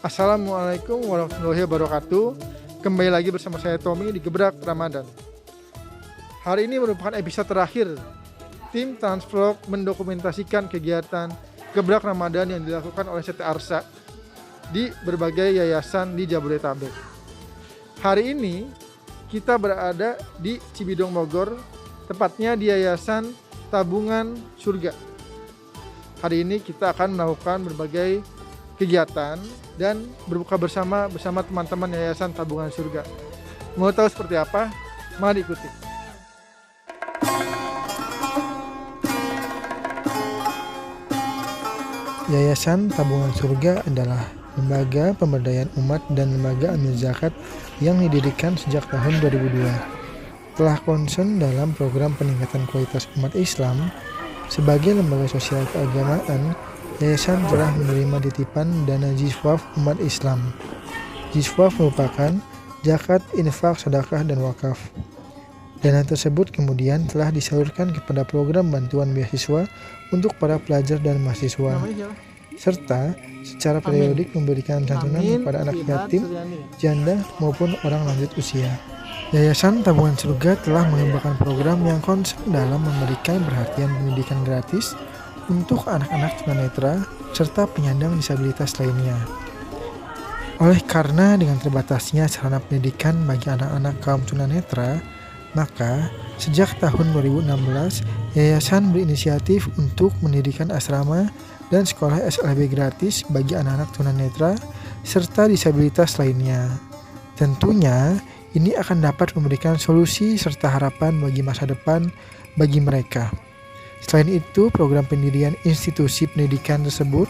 Assalamualaikum warahmatullahi wabarakatuh. Kembali lagi bersama saya Tommy di Gebrak Ramadan. Hari ini merupakan episode terakhir tim Transvlog mendokumentasikan kegiatan Gebrak Ramadan yang dilakukan oleh CT Arsa di berbagai yayasan di Jabodetabek. Hari ini kita berada di Cibidong, Bogor, tepatnya di Yayasan Tabungan Surga. Hari ini kita akan melakukan berbagai kegiatan dan berbuka bersama teman-teman Yayasan Tabungan Surga. Mau tahu seperti apa? Mari ikuti. Yayasan Tabungan Surga adalah lembaga pemberdayaan umat dan lembaga amil zakat yang didirikan sejak tahun 2002. Telah concern dalam program peningkatan kualitas umat Islam sebagai lembaga sosial keagamaan. Yayasan telah menerima titipan dana Jiswaf umat Islam. Jiswaf merupakan zakat, infak, sedekah, dan wakaf. Dana tersebut kemudian telah disalurkan kepada program bantuan beasiswa untuk para pelajar dan mahasiswa, serta secara periodik memberikan santunan kepada anak yatim, janda, maupun orang lanjut usia. Yayasan Tabungan Surga telah mengembangkan program yang concern dalam memberikan perhatian pendidikan gratis untuk anak-anak tunanetra serta penyandang disabilitas lainnya. Oleh karena dengan terbatasnya sarana pendidikan bagi anak-anak kaum tunanetra, maka sejak tahun 2016 yayasan berinisiatif untuk mendirikan asrama dan sekolah SLB gratis bagi anak-anak tunanetra serta disabilitas lainnya. Tentunya ini akan dapat memberikan solusi serta harapan bagi masa depan bagi mereka. Selain itu, program pendirian institusi pendidikan tersebut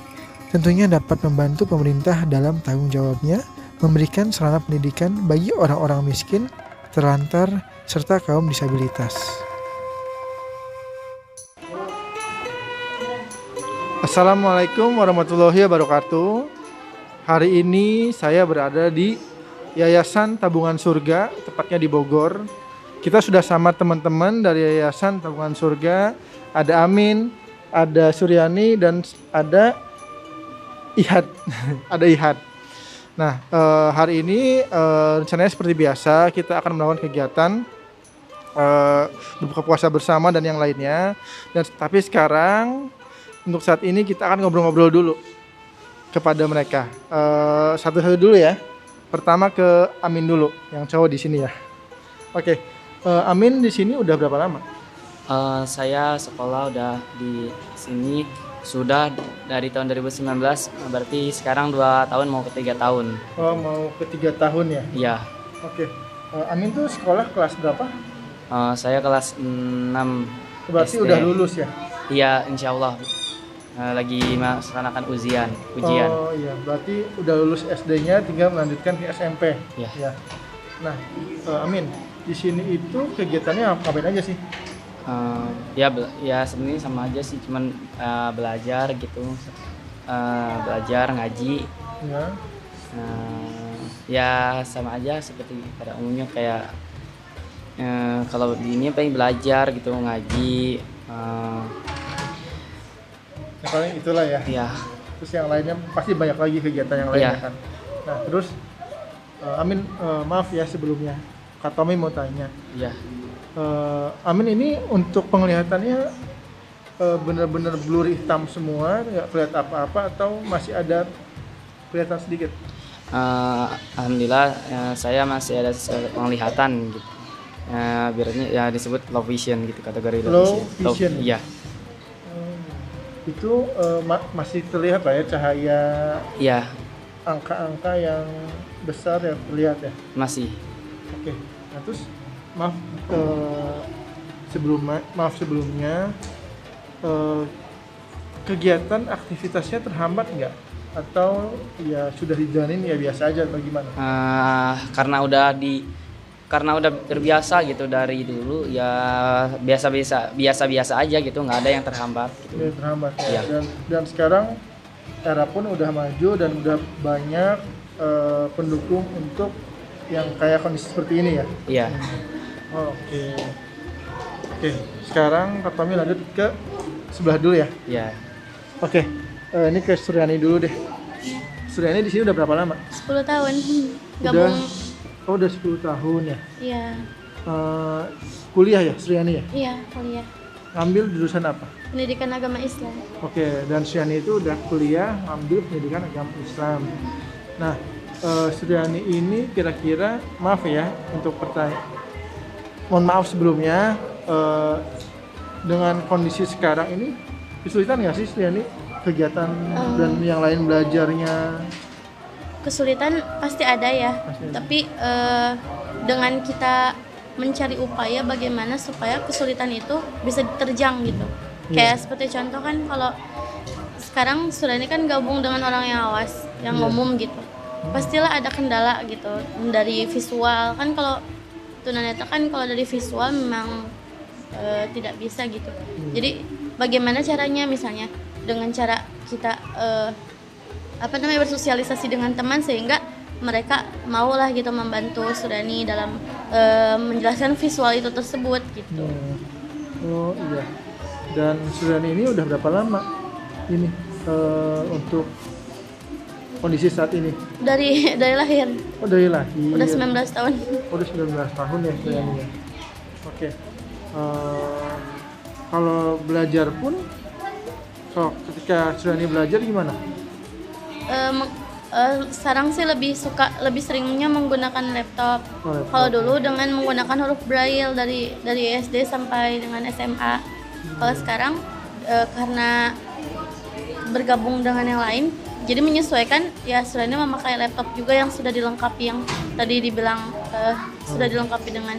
tentunya dapat membantu pemerintah dalam tanggung jawabnya memberikan sarana pendidikan bagi orang-orang miskin, terlantar, serta kaum disabilitas. Assalamualaikum warahmatullahi wabarakatuh. Hari ini saya berada di Yayasan Tabungan Surga, tepatnya di Bogor. Kita sudah sama teman-teman dari Yayasan Tabungan Surga. Ada Amin, ada Suryani, dan ada Ihad. Ada Ihad. Nah, hari ini rencananya seperti biasa kita akan melakukan kegiatan berbuka puasa bersama dan yang lainnya. Tapi sekarang untuk saat ini kita akan ngobrol-ngobrol dulu kepada mereka. Satu-satu dulu ya. Pertama ke Amin dulu, yang cowok di sini ya. Oke, Amin di sini udah berapa lama? Saya sekolah udah di sini sudah dari tahun 2019, berarti sekarang 2 tahun mau ke 3 tahun. Oh, mau ke 3 tahun ya? Iya. Oke. Amin tuh sekolah kelas berapa? Saya kelas 6 Berarti SD. udah lulus ya? Iya, insya Allah. Lagi melaksanakan ujian. Oh iya, berarti udah lulus SD-nya, tinggal melanjutkan ke SMP. Iya. Ya. Nah, Amin, di sini itu kegiatannya ngapain aja sih? Ya sebenarnya sama aja sih, cuman belajar gitu, belajar ngaji. Ya. Ya sama aja seperti pada umumnya kayak kalau di ini pengen belajar gitu, ngaji. Nah, paling itulah ya. Ya. Terus yang lainnya pasti banyak lagi kegiatan yang lainnya Ya. kan. Nah, terus Amin, maaf ya sebelumnya, Kak Tommy mau tanya. Ya. Amin ini untuk penglihatannya benar-benar blur hitam semua, nggak kelihatan apa-apa atau masih ada kelihatan sedikit? Alhamdulillah saya masih ada penglihatan gitu. Biasanya ya disebut low vision gitu, kategori Low vision. Iya. Itu masih terlihat lah ya cahaya, Iya, angka-angka yang besar yang terlihat ya? masih. Oke. Nah terus maaf sebelumnya kegiatan aktivitasnya terhambat nggak? Atau ya sudah dijalanin ya biasa aja atau gimana? Karena udah terbiasa gitu dari dulu, ya biasa aja gitu, nggak ada yang terhambat gitu. Udah terhambat ya. Iya. Dan sekarang era pun udah maju dan udah banyak pendukung untuk yang kayak kondisi seperti ini ya. Iya. Oke. Sekarang Kak Tommy lanjut ke sebelah dulu ya. Iya. Oke, ini ke Suryani dulu deh. Suryani di sini udah berapa lama? 10 tahun gabung. Udah 10 tahun ya. Iya. Kuliah ya Suryani ya? Iya, kuliah Ngambil jurusan apa? pendidikan agama Islam. Oke, dan Suryani itu udah kuliah ngambil pendidikan agama Islam. Nah, Suryani ini kira-kira, maaf ya untuk pertanyaan, mohon maaf sebelumnya, dengan kondisi sekarang ini kesulitan nggak sih Suryani kegiatan dan yang lain belajarnya? Kesulitan pasti ada ya, Pasti ada. tapi dengan kita mencari upaya bagaimana supaya kesulitan itu bisa diterjang gitu. Kayak seperti contoh kan, kalau sekarang Suryani kan gabung dengan orang yang awas, yang umum gitu. Pastilah ada kendala gitu dari visual kan. Kalau tunanetra kan kalau dari visual memang tidak bisa gitu. Jadi bagaimana caranya, misalnya dengan cara kita bersosialisasi dengan teman sehingga mereka maulah gitu membantu Suryani dalam menjelaskan visual itu tersebut gitu. Oh iya. Dan Suryani ini udah berapa lama ini untuk kondisi saat ini? Dari lahir. Oh dari lahir. Udah 19 tahun. Udah 19 tahun ya Suryani ya. Oke. Kalau belajar pun, ketika Suryani belajar gimana? Sekarang sih lebih seringnya menggunakan laptop. Kalau dulu dengan menggunakan huruf braille dari SD sampai dengan SMA. Kalau sekarang karena bergabung dengan yang lain, jadi menyesuaikan ya, Suryani memakai laptop juga yang sudah dilengkapi, yang tadi dibilang sudah dilengkapi dengan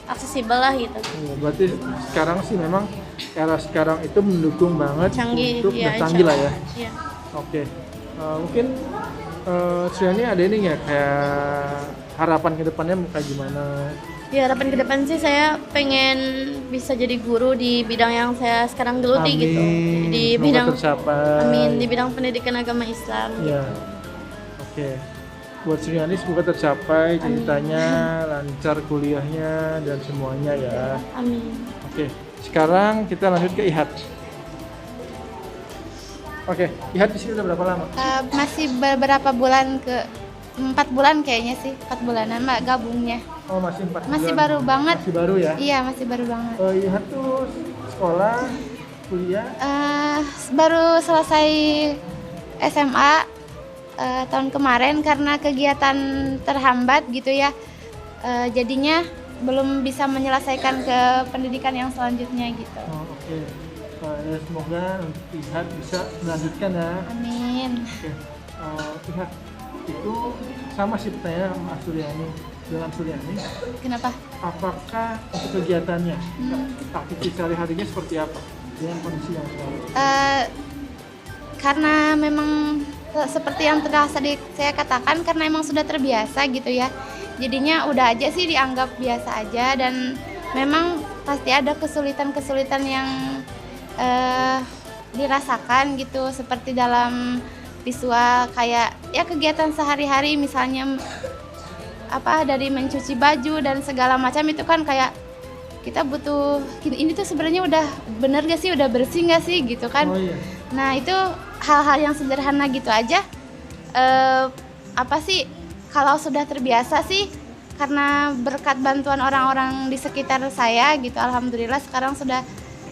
aksesibel lah gitu. Berarti sekarang sih memang era sekarang itu mendukung banget Canggih, untuk ya, canggih lah ya. Iya. Oke. Mungkin Suryani ada ini nggak, kayak harapan kedepannya mau kayak gimana? Ya, harapan ke depan sih saya pengen bisa jadi guru di bidang yang saya sekarang geluti gitu. Di Semoga bidang tercapai. Amin, di bidang pendidikan agama Islam. Ya. Oke. Buat Suryani semoga tercapai ceritanya, lancar kuliahnya dan semuanya ya. Amin. Oke. Sekarang kita lanjut ke Ihad. Oke, Ihad di sini udah berapa lama? Masih beberapa bulan, 4 bulan kayaknya sih, 4 bulanan Mbak gabungnya. Oh, masih 4 bulan. Masih baru banget. Masih baru ya? Iya, masih baru banget. Ihad tuh sekolah, kuliah? Baru selesai SMA tahun kemarin karena kegiatan terhambat gitu ya. Jadinya belum bisa menyelesaikan ke pendidikan yang selanjutnya gitu. Oh, oke. Ya, semoga Ihad bisa melanjutkan ya. Amin. Oke. Ihad itu sama sih pertanyaan sama Suryani. Dengan Suryani, Kenapa? apakah untuk kegiatannya, aktivitas sehari-harinya seperti apa dengan kondisi yang sekarang? Karena memang seperti yang tadi saya katakan, karena emang sudah terbiasa gitu ya, jadinya udah aja sih dianggap biasa aja. Dan memang pasti ada kesulitan-kesulitan yang dirasakan gitu, seperti dalam visual, kayak ya kegiatan sehari-hari, misalnya dari mencuci baju dan segala macam itu kan kayak kita butuh, ini tuh sebenarnya udah bener gak sih, udah bersih gak sih gitu kan. Oh iya. Nah itu hal-hal yang sederhana gitu aja, kalau sudah terbiasa sih, karena berkat bantuan orang-orang di sekitar saya gitu, alhamdulillah sekarang sudah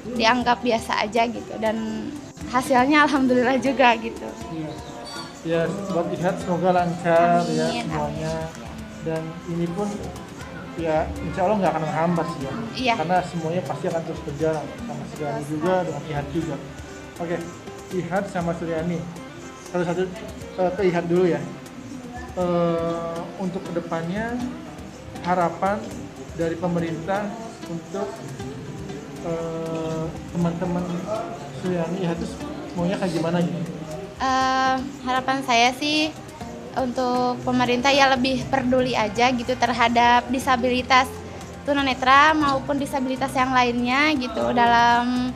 dianggap biasa aja gitu, dan hasilnya alhamdulillah juga gitu. Iya. Ya, buat Ihad semoga lancar ya Amin, semuanya. Dan ini pun ya insya Allah nggak akan menghambat sih ya. Iya. Karena semuanya pasti akan terus berjalan, sama Suryani juga dengan Ihad juga. Oke, Ihad sama Suryani. Satu-satu ke Ihad dulu ya. Untuk kedepannya harapan dari pemerintah untuk teman-teman Suryani Ihad itu maunya kayak gimana gitu? Harapan saya sih untuk pemerintah ya lebih peduli aja gitu terhadap disabilitas tunanetra maupun disabilitas yang lainnya gitu, dalam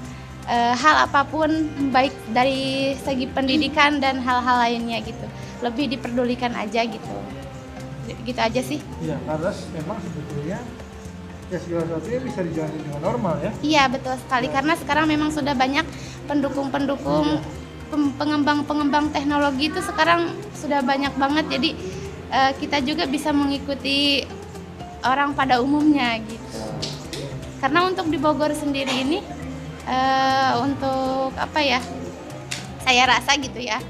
hal apapun, baik dari segi pendidikan dan hal-hal lainnya gitu, lebih diperdulikan aja gitu aja sih. Iya, karena memang sebetulnya ya segala sesuatunya bisa dijalani dengan normal ya. Iya betul sekali, karena sekarang memang sudah banyak pendukung-pendukung pengembang-pengembang teknologi itu sekarang sudah banyak banget, jadi kita juga bisa mengikuti orang pada umumnya gitu. Karena untuk di Bogor sendiri ini untuk apa ya, saya rasa gitu ya,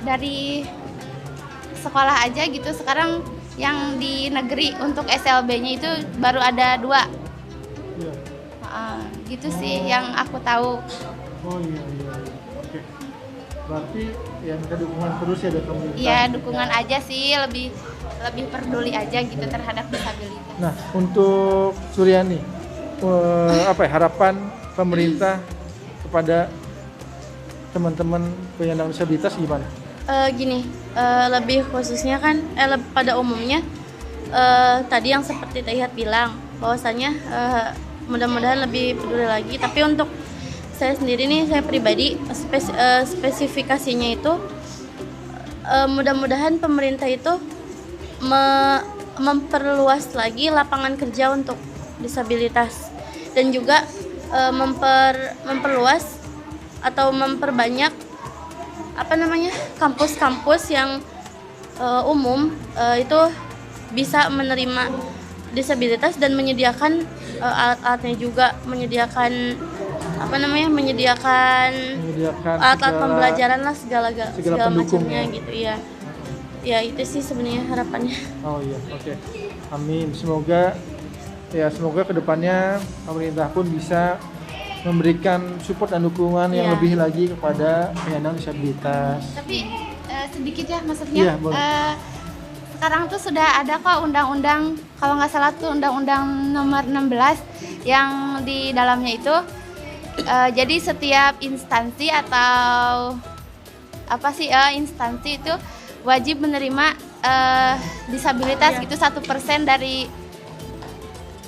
dari sekolah aja gitu sekarang yang di negeri untuk SLB-nya itu baru ada 2. Iya. Gitu sih yang aku tahu. Oh iya. Oke. Berarti ya minta dukungan terus ya dari pemerintah. Iya, dukungan aja sih, lebih peduli aja gitu terhadap disabilitas. Nah, untuk Suryani, apa ya, harapan pemerintah kepada teman-teman penyandang disabilitas gimana? Gini, lebih khususnya kan pada umumnya tadi yang seperti Taihat bilang bahwasanya mudah-mudahan lebih peduli lagi. Tapi untuk saya sendiri nih, saya pribadi spesifikasinya itu mudah-mudahan pemerintah itu memperluas lagi lapangan kerja untuk disabilitas dan juga memperluas atau memperbanyak kampus-kampus yang umum itu bisa menerima disabilitas dan menyediakan alat-alatnya juga, menyediakan alat-alat pembelajaran lah segala macamnya gitu ya. Ya itu sih sebenarnya harapannya. Oh iya, oke. Amin. Semoga kedepannya pemerintah pun bisa memberikan support dan dukungan yang lebih lagi kepada penyandang disabilitas. Tapi sedikit ya, maksudnya sekarang tuh sudah ada kok undang-undang, kalau nggak salah tuh undang-undang nomor 16 yang di dalamnya itu jadi setiap instansi atau instansi itu wajib menerima disabilitas gitu 1% dari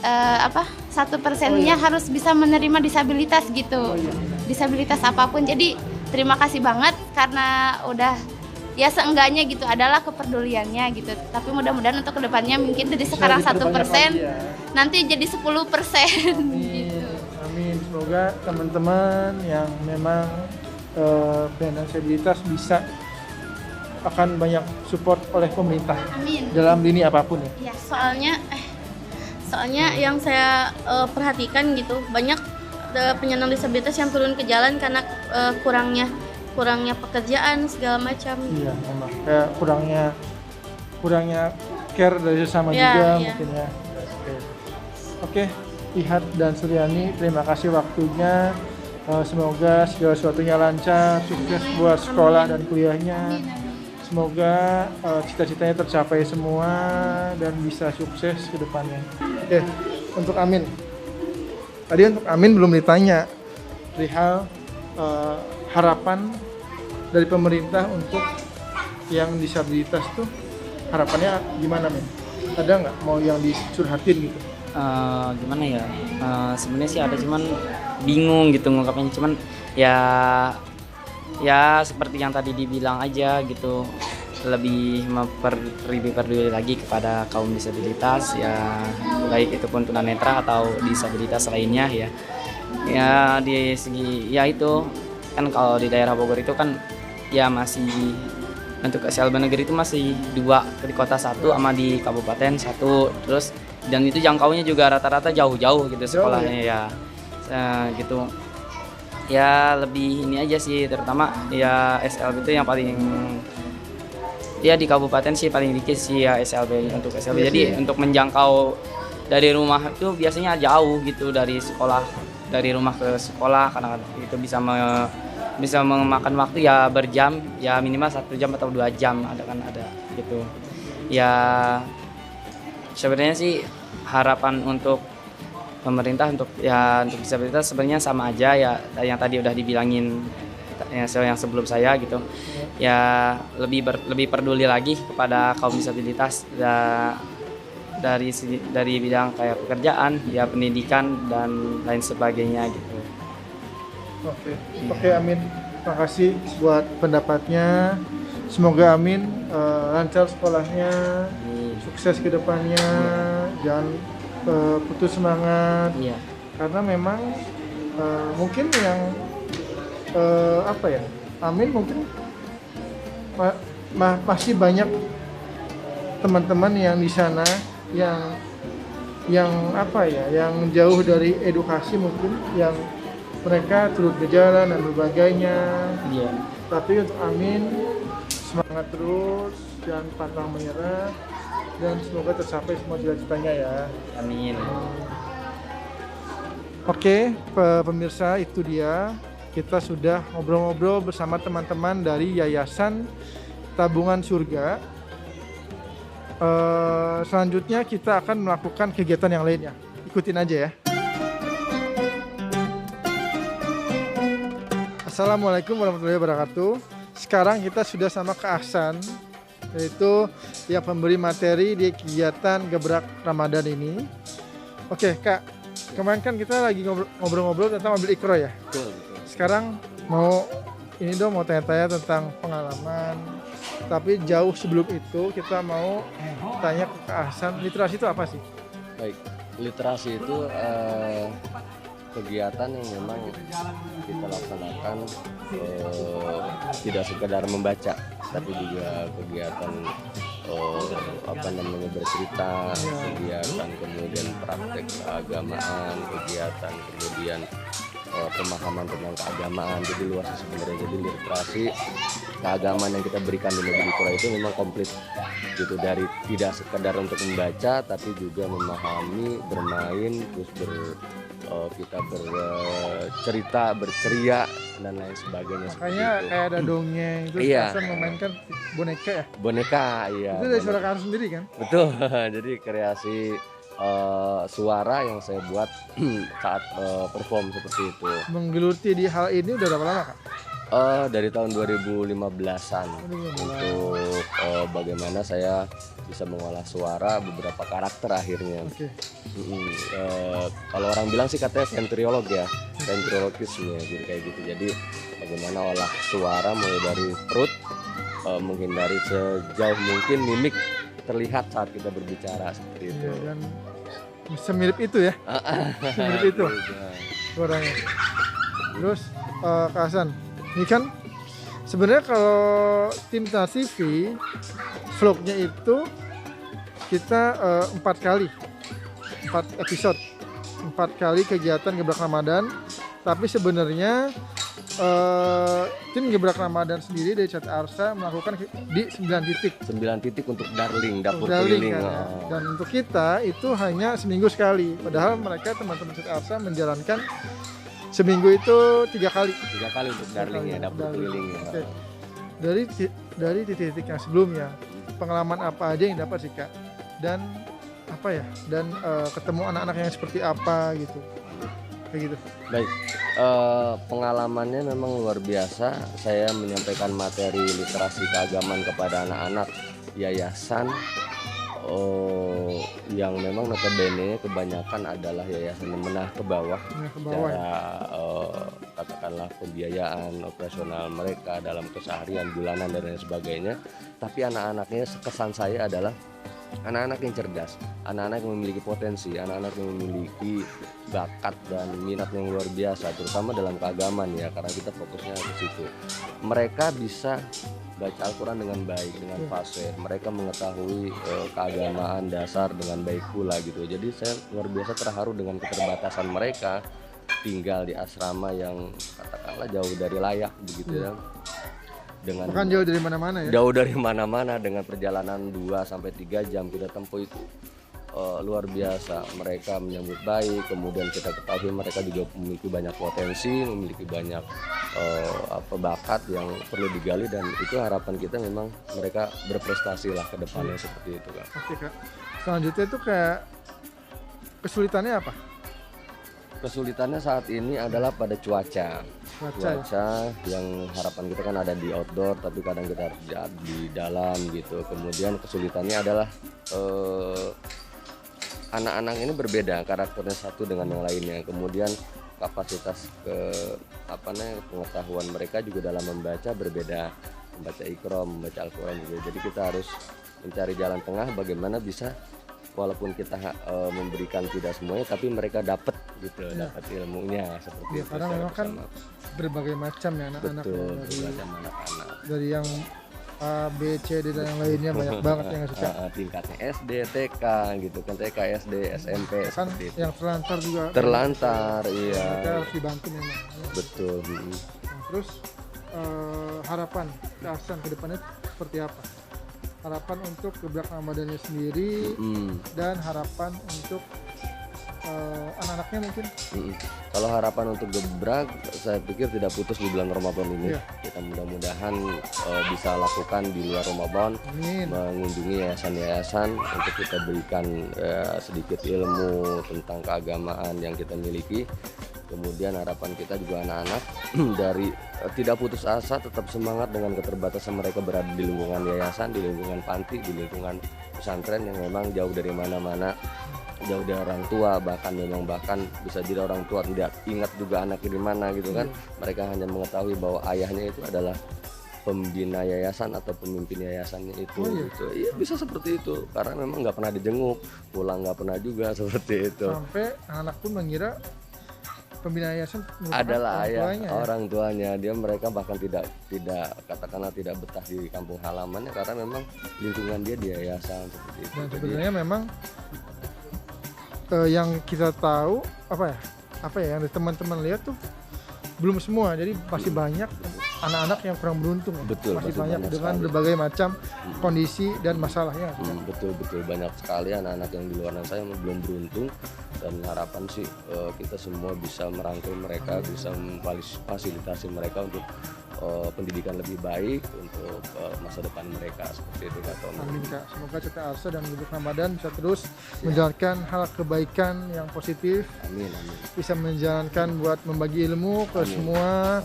1%-nya harus bisa menerima disabilitas gitu, disabilitas apapun. Jadi terima kasih banget karena udah ya seenggaknya gitu adalah kepeduliannya gitu. Tapi mudah-mudahan untuk kedepannya mungkin dari sekarang 1% nanti jadi 10% gitu. Amin. Semoga teman-teman yang memang penyandang disabilitas bisa akan banyak support oleh pemerintah. Amin. Dalam lini apapun ya. Ya, soalnya yang saya perhatikan gitu, banyak penyandang disabilitas yang turun ke jalan karena kurangnya pekerjaan segala macam. Iya, memang kayak kurangnya care dari sesama juga mungkin ya. Oke, Ihat dan Suryani, terima kasih waktunya. Semoga segala sesuatunya lancar, sukses buat sekolah dan kuliahnya. Semoga cita-citanya tercapai semua dan bisa sukses ke depannya. Oke, untuk Amin. Tadi untuk Amin belum ditanya perihal harapan dari pemerintah untuk yang disabilitas tuh harapannya gimana, Min? Ada nggak mau yang dicurhatin gitu? Gimana ya? Sebenarnya sih ada, cuman bingung gitu ngungkapnya. Cuman ya seperti yang tadi dibilang aja gitu, lebih peduli lagi kepada kaum disabilitas ya, baik itu pun tunanetra atau disabilitas lainnya ya di segi ya itu kan. Kalau di daerah Bogor itu kan ya masih untuk SLB negeri itu masih 2, di kota 1 sama di kabupaten 1, terus dan itu jangkaunya juga rata-rata jauh-jauh gitu sekolahnya ya. Gitu ya, lebih ini aja sih, terutama ya SLB itu yang paling ya di kabupaten sih paling dikit sih ya SLB untuk SLB. Jadi untuk menjangkau dari rumah itu biasanya jauh gitu, dari rumah ke sekolah, karena itu bisa memakan waktu ya berjam, ya minimal 1 jam atau 2 jam ada gitu ya. Sebenarnya sih harapan untuk pemerintah untuk disabilitas sebenarnya sama aja ya, yang tadi udah dibilangin yang sebelum saya gitu ya, lebih peduli lagi kepada kaum disabilitas dari bidang kayak pekerjaan ya, pendidikan dan lain sebagainya gitu. Oke, Amin, terima kasih buat pendapatnya. Semoga Amin lancar sekolahnya, sukses ke depannya, jangan putus semangat. Karena memang mungkin yang apa ya? Amin mungkin pasti banyak teman-teman yang di sana yang apa ya, yang jauh dari edukasi mungkin, yang mereka turut berjalan dan berbagai-nya. Iya. Tapi untuk Amin, semangat terus, jangan pantang menyerah, dan semoga tercapai semua cita-citanya ya. Amin. Oke, pemirsa, itu dia. Kita sudah ngobrol-ngobrol bersama teman-teman dari Yayasan Tabungan Surga. Selanjutnya kita akan melakukan kegiatan yang lainnya. Ikutin aja ya. Assalamualaikum warahmatullahi wabarakatuh. Sekarang kita sudah sama Kak Ahsan, yaitu yang pemberi materi di kegiatan Gebrak Ramadan ini. Oke Kak, kemarin kan kita lagi ngobrol-ngobrol tentang mobil Ikro ya. Betul. Sekarang mau tanya-tanya tentang pengalaman. Tapi jauh sebelum itu kita mau tanya ke Kak Ahsan, literasi itu apa sih? Baik, literasi itu kegiatan yang memang kita laksanakan tidak sekedar membaca, tapi juga kegiatan bercerita, kegiatan kemudian praktek keagamaan, kegiatan kemudian pemahaman tentang keagamaan. Jadi luas sebenarnya. Jadi literasi keagamaan yang kita berikan di Mobil Ikro itu memang komplit gitu, dari tidak sekedar untuk membaca tapi juga memahami, bermain, terus kita bercerita, berceria dan lain sebagainya. Makanya kayak ada dongeng, terus Iya. Ahsan memainkan boneka ya? Boneka, iya. Itu dari suara Kak Ahsan sendiri kan? Betul. Jadi kreasi suara yang saya buat saat perform seperti itu. Menggeluti di hal ini udah berapa lama Kak? Dari tahun 2015-an untuk bagaimana saya bisa mengolah suara beberapa karakter akhirnya. Oke. Kalau orang bilang sih katanya ventriolog ya, ventriologisme gitu, kayak gitu. Jadi bagaimana olah suara mulai dari perut, menghindari sejauh mungkin mimik terlihat saat kita berbicara seperti itu. Iya, dan semirip itu ya? Semirip itu suaranya. Terus Kak Ahsan, ini kan sebenarnya kalau tim Trans TV vlognya itu kita 4 episode, 4 kali kegiatan Gebrak Ramadan. Tapi sebenarnya tim Gebrak Ramadan sendiri dari CT Arsa melakukan di 9 titik. 9 titik untuk Darling, dapur Darling, keliling. kan, ya. Dan untuk kita itu hanya seminggu sekali. Padahal mereka teman-teman CT Arsa menjalankan seminggu itu 3 kali. 3 kali untuk Darling ya, dapur keliling ya. Oke. Dari titik-titik yang sebelumnya, pengalaman apa aja yang dapat sih Kak? Dan apa ya? Dan ketemu anak-anak yang seperti apa gitu? Kayak gitu. Baik, pengalamannya memang luar biasa. Saya menyampaikan materi literasi keagamaan kepada anak-anak yayasan yang memang notabene kebanyakan adalah yayasan menengah ke bawah, secara katakanlah pembiayaan operasional mereka dalam keseharian bulanan dan lain sebagainya. Tapi anak-anaknya, kesan saya adalah anak-anak yang cerdas, anak-anak yang memiliki potensi, anak-anak yang memiliki bakat dan minat yang luar biasa, terutama dalam keagamaan ya, karena kita fokusnya ke situ. Mereka bisa baca Al-Quran dengan baik, dengan fasih, mereka mengetahui keagamaan dasar dengan baik pula gitu. Jadi saya luar biasa terharu dengan keterbatasan mereka tinggal di asrama yang katakanlah jauh dari layak begitu ya. Dengan Bukan jauh dari mana-mana ya. Jauh dari mana-mana, dengan perjalanan 2-3 jam kita tempuh itu luar biasa. Mereka menyambut baik, kemudian kita ketahui mereka juga memiliki banyak potensi, memiliki banyak bakat yang perlu digali, dan itu harapan kita memang mereka berprestasi lah ke depannya seperti itu Kak. Oke Kak. Selanjutnya itu kayak kesulitannya apa? Kesulitannya saat ini adalah pada cuaca yang harapan kita kan ada di outdoor, tapi kadang kita harus di dalam gitu. Kemudian kesulitannya adalah anak-anak ini berbeda karakternya satu dengan yang lainnya. Kemudian kapasitas pengetahuan mereka juga dalam membaca berbeda, membaca Iqra, membaca Al-Quran juga. Jadi kita harus mencari jalan tengah bagaimana bisa walaupun kita memberikan tidak semuanya, tapi mereka dapat gitu, dapat ilmunya seperti Ya, itu. karena secara memang kan bersama. berbagai macam ya anak-anak, Betul, dari beragam anak-anak. yang A, B, C, D dan yang lainnya banyak banget yang nggak suka. Tingkatnya SD, TK gitu kan, TK, SD, SMP Kan seperti itu. yang terlantar juga Terlantar, iya. mereka harus dibantu memang. Betul. Nah, terus harapan keasan ke depannya seperti apa? Harapan untuk Gebrak Ramadannya sendiri dan harapan untuk anak-anaknya mungkin. Kalau harapan untuk Gebrak, saya pikir tidak putus di bulan Ramadan ini. Iya. Kita mudah-mudahan bisa lakukan di luar Ramadan, Amin. mengunjungi yayasan-yayasan untuk kita berikan sedikit ilmu tentang keagamaan yang kita miliki. Kemudian harapan kita juga anak-anak dari tidak putus asa, tetap semangat dengan keterbatasan mereka berada di lingkungan yayasan, di lingkungan panti, di lingkungan pesantren yang memang jauh dari mana-mana, jauh dari orang tua, bahkan bisa jadi orang tua tidak ingat juga anaknya di mana gitu kan. Mereka hanya mengetahui bahwa ayahnya itu adalah pembina yayasan atau pemimpin yayasannya itu. Gitu. Iya, bisa seperti itu karena memang nggak pernah dijenguk, pulang nggak pernah juga seperti itu. Sampai anak pun mengira pembina yayasan Adalah ayah tuanya, orang tuanya. Mereka bahkan tidak katakanlah tidak betah di kampung halamannya karena memang lingkungan dia di yayasan seperti itu. Dan Jadi, sebenarnya memang yang kita tahu apa ya yang teman-teman lihat tuh belum semua, jadi masih banyak anak-anak yang kurang beruntung. Betul, masih masih banyak banyak dengan sekali. berbagai macam kondisi dan masalahnya. betul banyak sekali anak-anak yang di luar sana yang belum beruntung, dan harapan sih kita semua bisa merangkul mereka, bisa memfasilitasi mereka untuk pendidikan lebih baik untuk masa depan mereka seperti itu Kak Tommy. Amin Kak, semoga CT Arsa dan Gebrak Ramadan bisa terus menjalankan hal kebaikan yang positif, Amin. bisa menjalankan buat membagi ilmu ke semua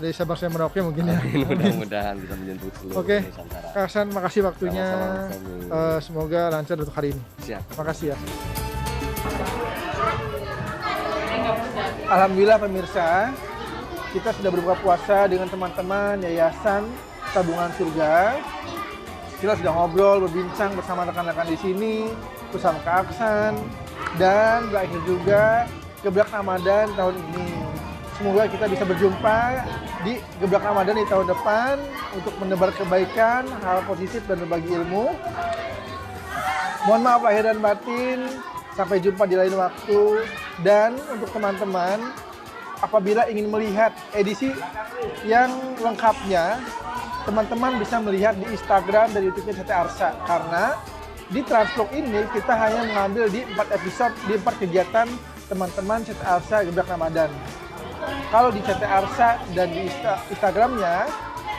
dari Sabang sampai Merauke mungkin ya. Amin, mudah-mudahan bisa menyentuh seluruh Oke, Nusantara. Kak Hasan, makasih waktunya. Sama-sama, Semoga lancar untuk hari ini. Siap. Makasih ya. Alhamdulillah pemirsa, kita sudah berbuka puasa dengan teman-teman Yayasan Tabungan Surga. Kita sudah ngobrol, berbincang bersama rekan-rekan di sini, bersama Kak Aksan, dan berakhir juga Gebrak Ramadan tahun ini. Semoga kita bisa berjumpa di Gebrak Ramadan di tahun depan untuk menebar kebaikan, hal positif dan berbagi ilmu. Mohon maaf lahir dan batin, sampai jumpa di lain waktu. Dan untuk teman-teman, apabila ingin melihat edisi yang lengkapnya, teman-teman bisa melihat di Instagram dan YouTube-nya CT Arsa. Karena di Transvlog ini kita hanya mengambil di 4 episode, di 4 kegiatan teman-teman CT Arsa Gebrak Ramadan. Kalau di CT Arsa dan di Instagramnya,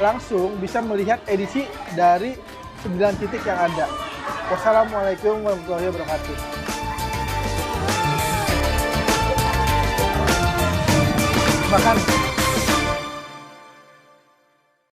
langsung bisa melihat edisi dari 9 titik yang ada. Wassalamualaikum warahmatullahi wabarakatuh. Makan.